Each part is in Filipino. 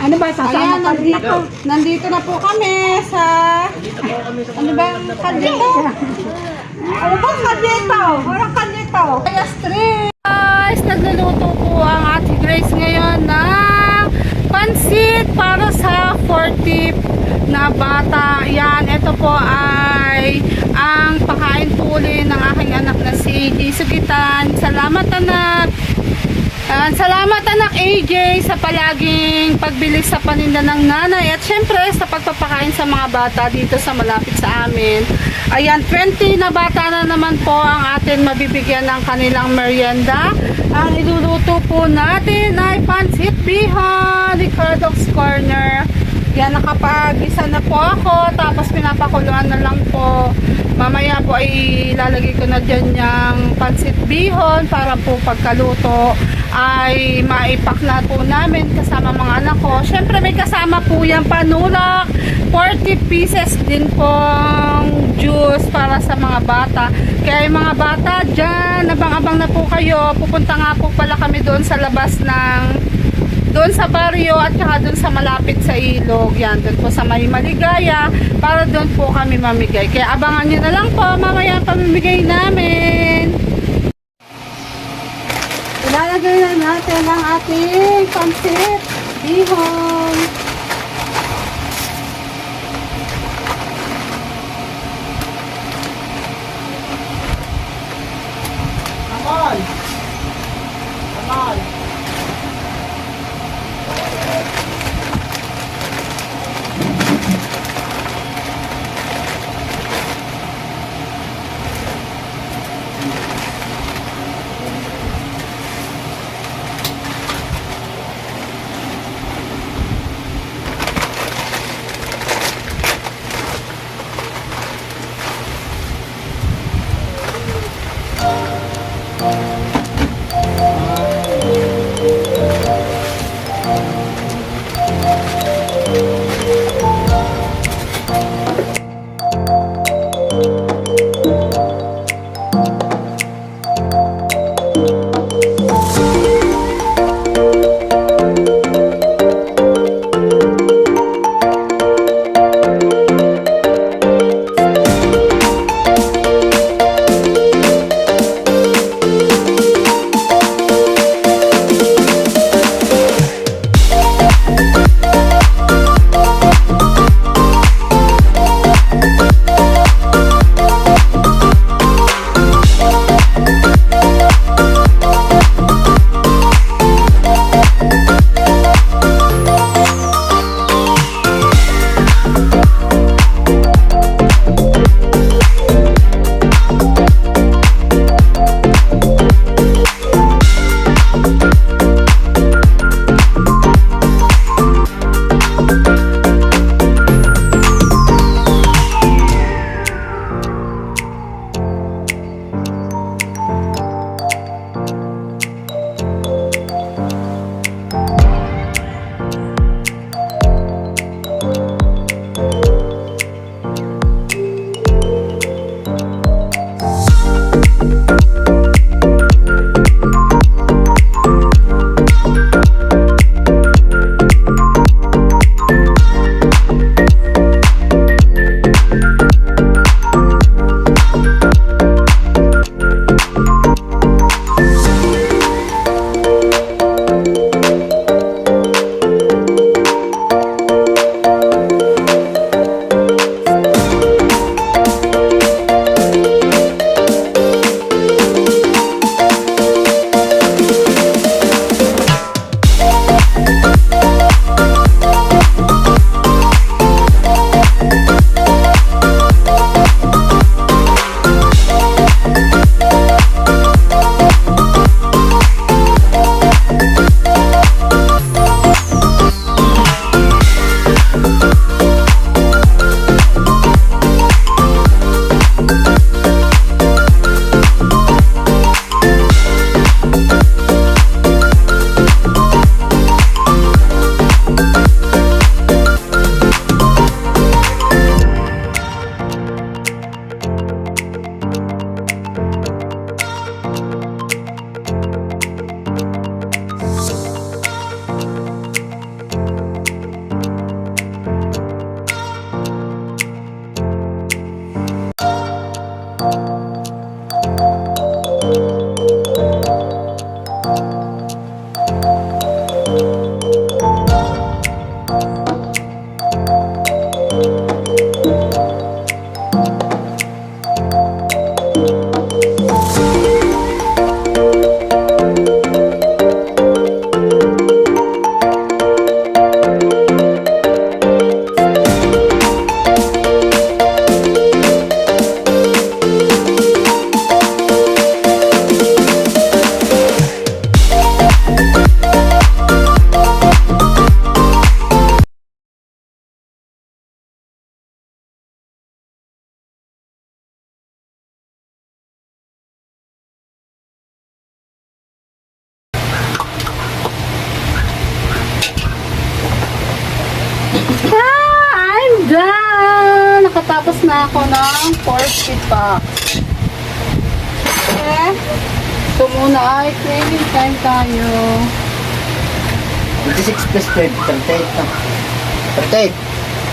Ano ba, sasama Ayan, pa rin ako? nandito na po kami sa, ano ba yung kandito? Ano ba kandito? Walang kandito. Kaya street. Guys, nagluluto po ang Ate Grace ngayon ng pansit para sa 40th na bata. Yan, ito po ay ang pakain po ulit ng aking anak na si Jisugitan. Salamat anak. Salamat anak AJ sa palaging pagbili sa paninda ng nanay at syempre sa pagpapakain sa mga bata dito sa malapit sa amin. Ayan, 20 na bata na naman po ang atin mabibigyan ng kanilang merienda. Ang iluluto po natin ay pansit bihon, Ricardo's Corner. Yan, nakapag-isa na po ako, tapos pinapakuluan na lang po. Mamaya po ay ilalagay ko na dyan yung pansit bihon para po pagkaluto ay maipak na po namin kasama mga anak ko. Syempre may kasama po yan panulak, 40 pieces din pong juice para sa mga bata. Kaya yung mga bata dyan, abang-abang na po kayo. Pupunta nga po pala kami doon sa labas doon sa baryo at saka doon sa malapit sa ilog. Yan, doon po sa may Maligaya para doon po kami mamigay. Kaya abangan nyo na lang po mamaya pamimigay namin. Ilalagay na natin ang ating pansit bihon. Amal! Amal! nakatapos na ako ng 40 packs. Okay. Ito muna ay craving time tayo. 26 plus 12, 38 na. 38.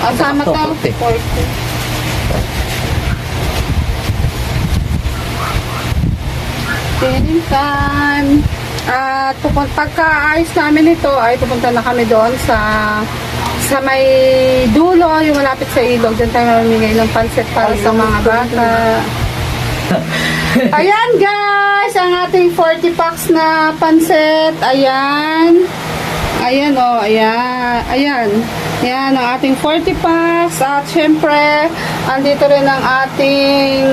Asama Ito, tayo 40. 40. Craving time. At pagka-ayos namin ito ay pupunta na kami doon sa may dulo, yung malapit sa ilog. Diyan tayo mamimigay ng pansit para sa mga bata. Ayan guys, ang ating 40 packs na pansit. Ayan. Ayan o, ayan. Ayan. Ayan ang ating 40 packs. At syempre, andito rin ang ating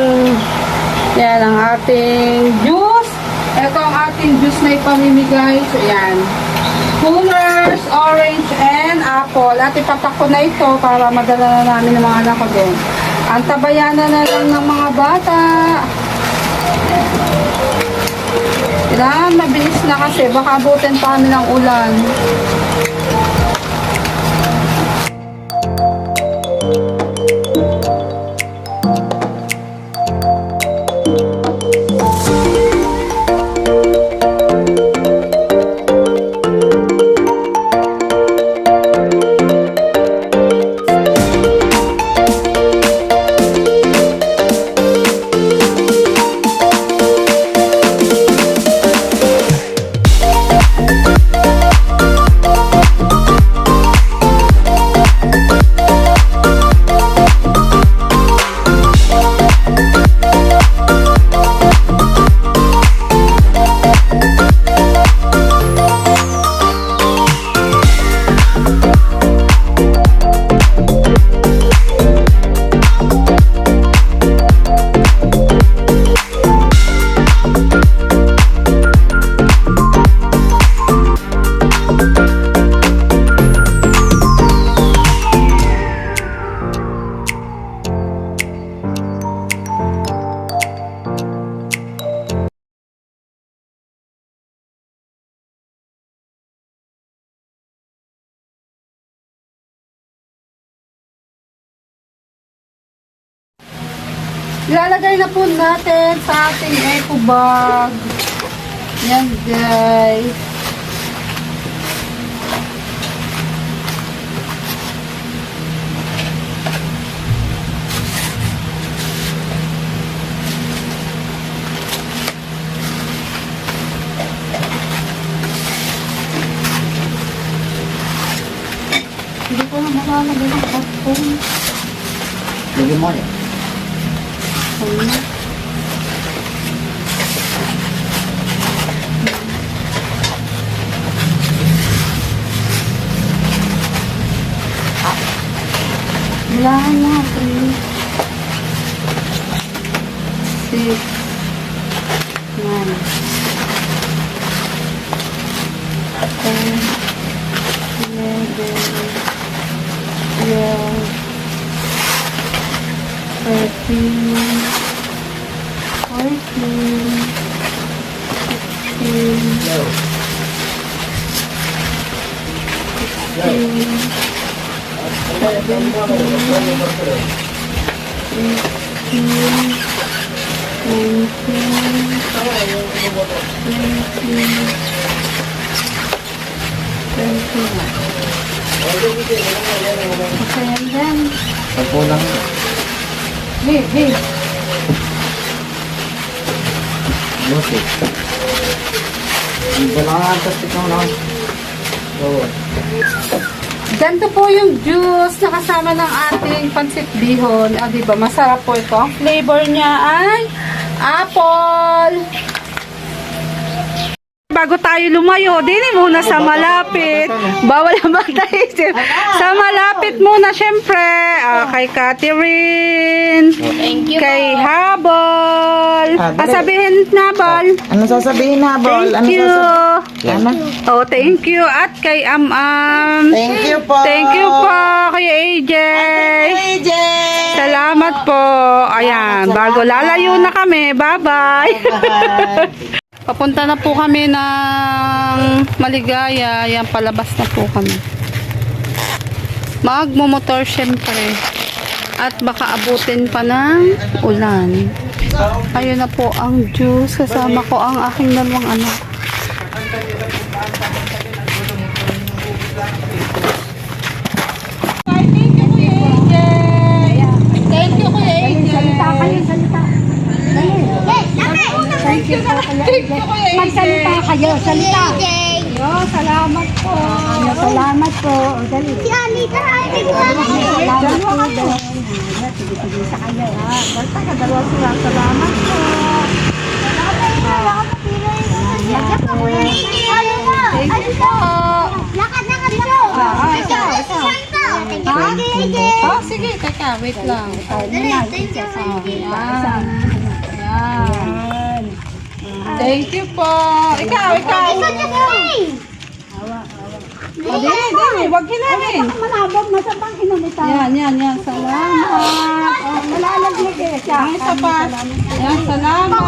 juice. Ito ang ating juice na ipamimigay. So, ayan. Coolers, orange, and apple. At ipapak ko na ito para madala na namin ng mga anak ko din. Ang tabayanan na lang ng mga bata. Kailangan mabilis na kasi baka abutin pa kami ng ulan. Ilalagay na po natin sa ating eco bag. Yan guys. Hindi ko na makalagay ng karton. Lagi mo yan. Bilangan natin. 6, 9, 10, 11, 12, 13, 14, 15, 16, 10 lang. Hey, hey. Musik. Hindi lang ang tastik na lang. Oo. Ganito po yung juice na kasama ng ating pansit bihon. Ah, diba? Masarap po ito. Ang flavor niya ay apple. Bago tayo lumayo, din muna sa malapit. Bawal naman tayo. Sa malapit muna, syempre. Kay Catherine. Thank you Kay Habol. Sabihin na, Bol. Ano sasabihin na, Bol? Thank you. Ano? Oh, thank you. At kay Am-Am. Thank you po. Thank you po, Kuya AJ. AJ. Salamat po. Ayan, bago lalayo na kami. Bye-bye. Papunta na po kami ng Maligaya. Ayan, palabas na po kami. Magmumotor syempre. At baka abutin pa ng ulan. Ayun na po ang juice. Kasama ko ang aking dalawang anak. Thank you, Kuya AJ. Salita kayo, salita. Thank you, Kuya AJ. Magsalita kayo, salita. Yo, salamat po. Salamat po. O, dali. Si Anita, salamat po. Sige, sige sa kayo. Basta ka dalawa sila. Salamat po. Lagyan pa mo yan. Thank you po. Lakad na kami po. Ikaw. Ha? Oh, sige. Teka, wait lang. Ayan. Ayan. Thank you po. Ikaw. Dali. Wag kinamin. Malabog, masabang inumita. Yan. Salamat. Malalaglag eh. Ang isa pa. Yan, salamat.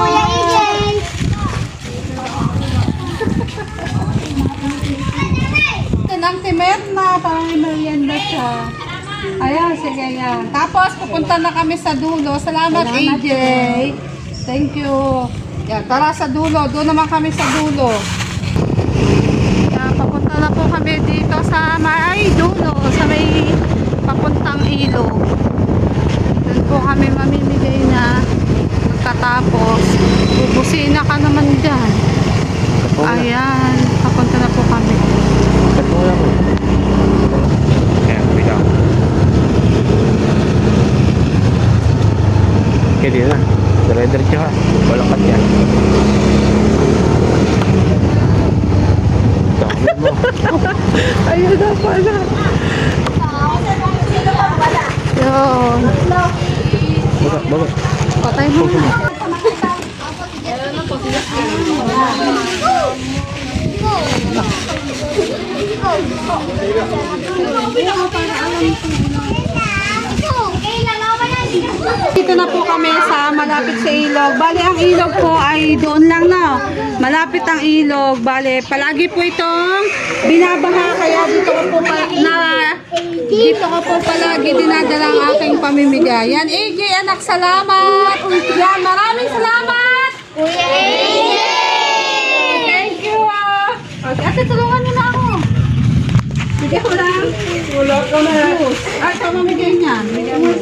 Ng timet na, parang may merienda siya. Ayan, sige yan. Tapos, pupunta na kami sa dulo. Salamat, AJ. Thank you. Yan, tara sa dulo. Doon naman kami sa dulo. Yan, papunta na po kami dito sa may dulo. Sa may papuntang ilog. Doon po kami mamimigay na pagkatapos. Bubusina ka naman dyan. Ayan, papunta na po kami. Ayan, bigyan. Okay, di na. Dire-diretso ha. Walang cut yan. Dami mo. Ayun na pala. Yun. Bago. Patay mo na. Dito na po kami sa malapit sa ilog. Bale, ang ilog po ay doon lang na. Malapit ang ilog. Bale, palagi po itong binabaha. Kaya dito ko po palagi dinadala ang aking pamimigay. Yan, AJ, anak, salamat. Yan, maraming salamat. Kuya AJ! Thank you. Okay, ate, tulungan niyo na ako. Sige ko lang. Wala ka na. Ay, pamamigay niyan. Bigyan mo.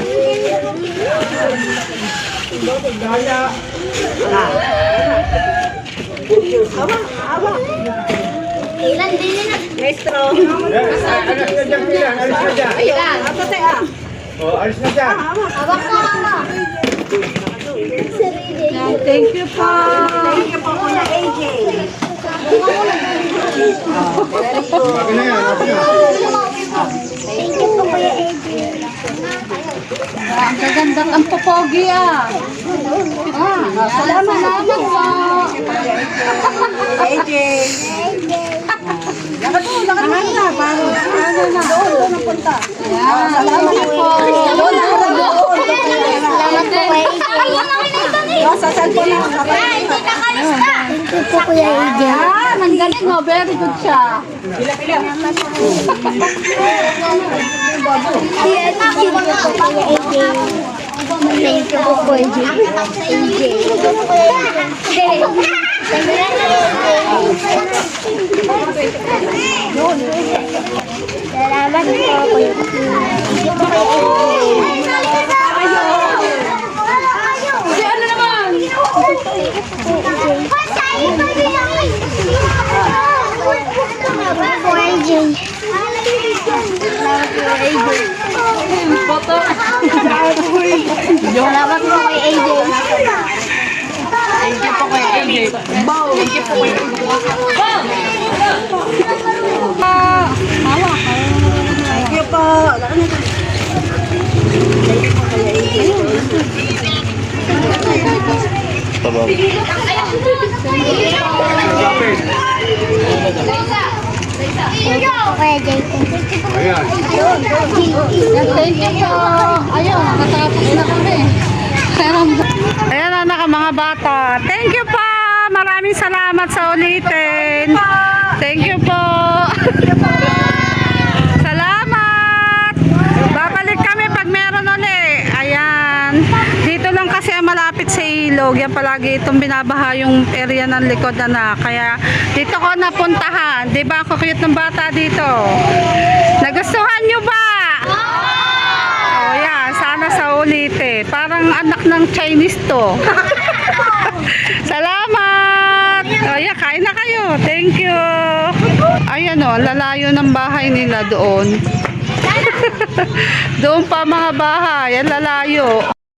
Ilan din na? Maestro. Hawak na mama. Yan, thank you po. Thank you po, Kuya AJ. Thank you po, Kuya AJ. Ang kaganda ang popogi salamat po. AJ. Lakad na. Doon na punta. Yan, salamat po. Salamat po, Kuya AJ. Sasal po na. Thank you po, Kuya AJ. Yan, ang galing mo. Very good siya. Thank you po, Kuya AJ. Salamat po, Kuya. Thank you po, Kuya Si ano naman? Boto. Salamat po kay AJ. Thank you po kay AJ. Bow. Thank you po kay AJ. Hawak. Thank you po. Tabab. Kuya AJ. Thank you po. Ayun, nakatapos na kami. Ayan na mga bata. Thank you po. Maraming salamat sa ulitin. Thank you po. Salamat. Babalik kami pag meron ulit. ilog. Yan palagi itong binabaha yung area ng likod na. Kaya dito ko napuntahan. Di ba ako cute ng bata dito? Nagustuhan nyo ba? Oh, yan. Sana sa ulitin. Parang anak ng Chinese to. Salamat! O, yan, kain na kayo. Thank you. Ayan o, lalayo ng bahay nila doon. Doon pa mga bahay. Yan, lalayo.